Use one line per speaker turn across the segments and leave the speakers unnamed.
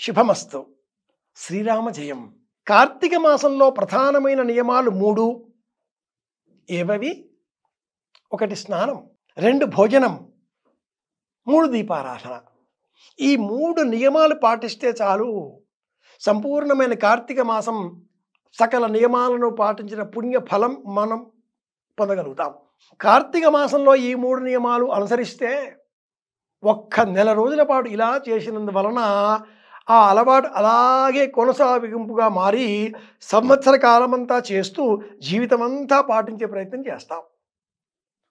శుభమస్తు. శ్రీరామ జయం. కార్తీక మాసంలో ప్రధానమైన నియమాలు 3. ఏవవి? 1 స్నానం, 2 భోజనం, 3 దీపారాధన. ఈ 3 నియమాలు పాటిస్తే చాలు, సంపూర్ణమైన కార్తీక మాసం సకల నియమాలను పాటించిన పుణ్య ఫలం మనం పొందగలుగుతాం. కార్తీక మాసంలో ఈ 3 నియమాలు అనుసరిస్తే ఒక్క నెల రోజుల పాటు ఇలా చేసినందువలన ఆ అలవాటు అలాగే కొనసాగింపుగా మారి సంవత్సర కాలమంతా చేస్తూ జీవితమంతా పాటించే ప్రయత్నం చేస్తాం.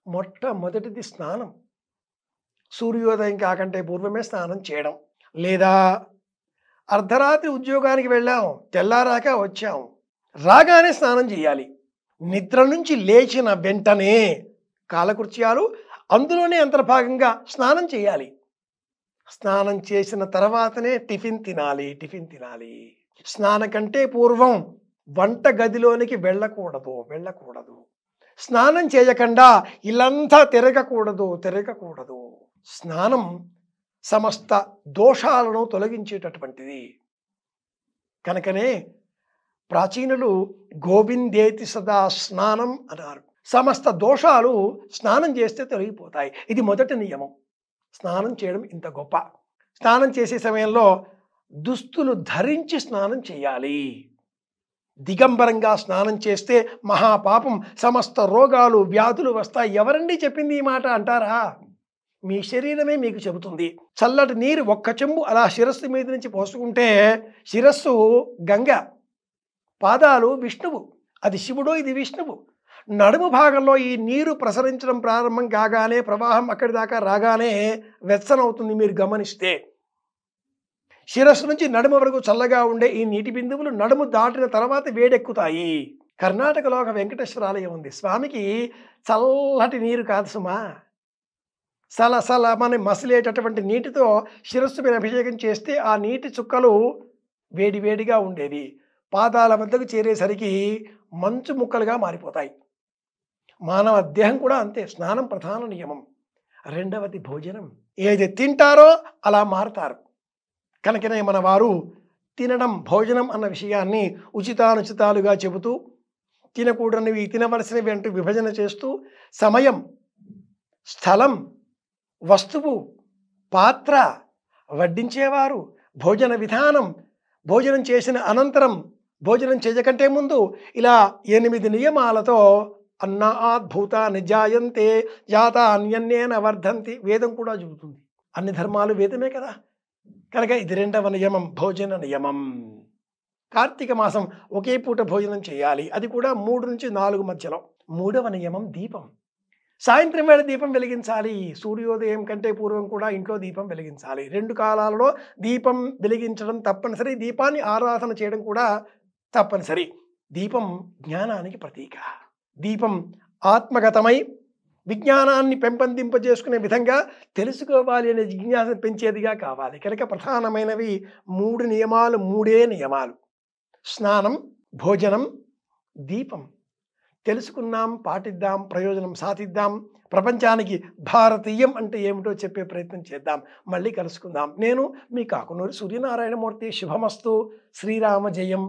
మొట్టమొదటిది స్నానం. సూర్యోదయం కాకంటే పూర్వమే స్నానం చేయడం, లేదా అర్ధరాత్రి ఉద్యోగానికి వెళ్ళాం, తెల్లారాక వచ్చాం, రాగానే స్నానం చేయాలి. నిద్ర నుంచి లేచిన వెంటనే కాలకృత్యాలు అందులోనే అంతర్భాగంగా స్నానం చేయాలి. స్నానం చేసిన తర్వాతనే టిఫిన్ తినాలి. స్నానం కంటే పూర్వం వంట గదిలోనికి వెళ్ళకూడదు. స్నానం చేయకుండా ఇల్లంతా తిరగకూడదు. స్నానం సమస్త దోషాలను తొలగించేటటువంటిది. కనుకనే ప్రాచీనులు గోవిందేతి సదా స్నానం అన్నారు. సమస్త దోషాలు స్నానం చేస్తే తొలగిపోతాయి. ఇది మొదటి నియమం. స్నానం చేయడం ఇంత గొప్ప. స్నానం చేసే సమయంలో దుస్తులు ధరించి స్నానం చేయాలి. దిగంబరంగా స్నానం చేస్తే మహాపాపం, సమస్త రోగాలు వ్యాధులు వస్తాయి. ఎవరండి చెప్పింది ఈ మాట అంటారా? మీ శరీరమే మీకు చెబుతుంది. చల్లటి నీరు 1 చెంబు అలా శిరస్సు మీద నుంచి పోసుకుంటే శిరస్సు గంగ, పాదాలు విష్ణువు. అది శివుడు, ఇది విష్ణువు. నడుము భాగంలో ఈ నీరు ప్రసరించడం ప్రారంభం కాగానే, ప్రవాహం అక్కడి దాకా రాగానే వెచ్చనవుతుంది. మీరు గమనిస్తే శిరస్సు నుంచి నడుము వరకు చల్లగా ఉండే ఈ నీటి బిందువులు నడుము దాటిన తర్వాత వేడెక్కుతాయి. కర్ణాటకలో ఒక వెంకటేశ్వర ఆలయం ఉంది. స్వామికి చల్లటి నీరు కాదు సుమా, సలసలమని మసిలేటటువంటి నీటితో శిరస్సు మీద అభిషేకం చేస్తే ఆ నీటి చుక్కలు వేడివేడిగా ఉండేవి. పాదాల వద్దకు చేరేసరికి మంచు ముక్కలుగా మారిపోతాయి. మానవ దేహం కూడా అంతే. స్నానం ప్రధాన నియమం. 2వది భోజనం. ఏది తింటారో అలా మారుతారు. కనుకనే మన వారు తినడం, భోజనం అన్న విషయాన్ని ఉచితానుచితాలుగా చెబుతూ, తినకూడనివి తినవలసినవి అంటూ విభజన చేస్తూ, సమయం, స్థలం, వస్తువు, పాత్ర, వడ్డించేవారు, భోజన విధానం, భోజనం చేసిన అనంతరం, భోజనం చేయకంటే ముందు, ఇలా 8 నియమాలతో అన్నాద్ భూతాని జాయంతే జాతా అన్యన్యేన వర్ధంతి. వేదం కూడా చెబుతుంది. అన్ని ధర్మాలు వేదమే కదా. కనుక ఇది 2వ నియమం, భోజన నియమం. కార్తీక మాసం ఒకే పూట భోజనం చేయాలి, అది కూడా 3 నుంచి 4 మధ్యలో. 3వ నియమం దీపం. సాయంత్రం వేళ దీపం వెలిగించాలి. సూర్యోదయం కంటే పూర్వం కూడా ఇంట్లో దీపం వెలిగించాలి. 2 కాలాలలో దీపం వెలిగించడం తప్పనిసరి. దీపాన్ని ఆరాధన చేయడం కూడా తప్పనిసరి. దీపం జ్ఞానానికి ప్రతీక. దీపం ఆత్మగతమై విజ్ఞానాన్ని పెంపొందింపజేసుకునే విధంగా తెలుసుకోవాలి అనే జిజ్ఞాస పెంచేదిగా కావాలి. కనుక ప్రధానమైనవి 3 నియమాలు, 3 నియమాలు. స్నానం, భోజనం, దీపం. తెలుసుకున్నాం, పాటిద్దాం, ప్రయోజనం సాధిద్దాం. ప్రపంచానికి భారతీయం అంటే ఏమిటో చెప్పే ప్రయత్నం చేద్దాం. మళ్ళీ కలుసుకుందాం. నేను మీ కాకునూరి సూర్యనారాయణమూర్తి. శుభమస్తు. శ్రీరామ జయం.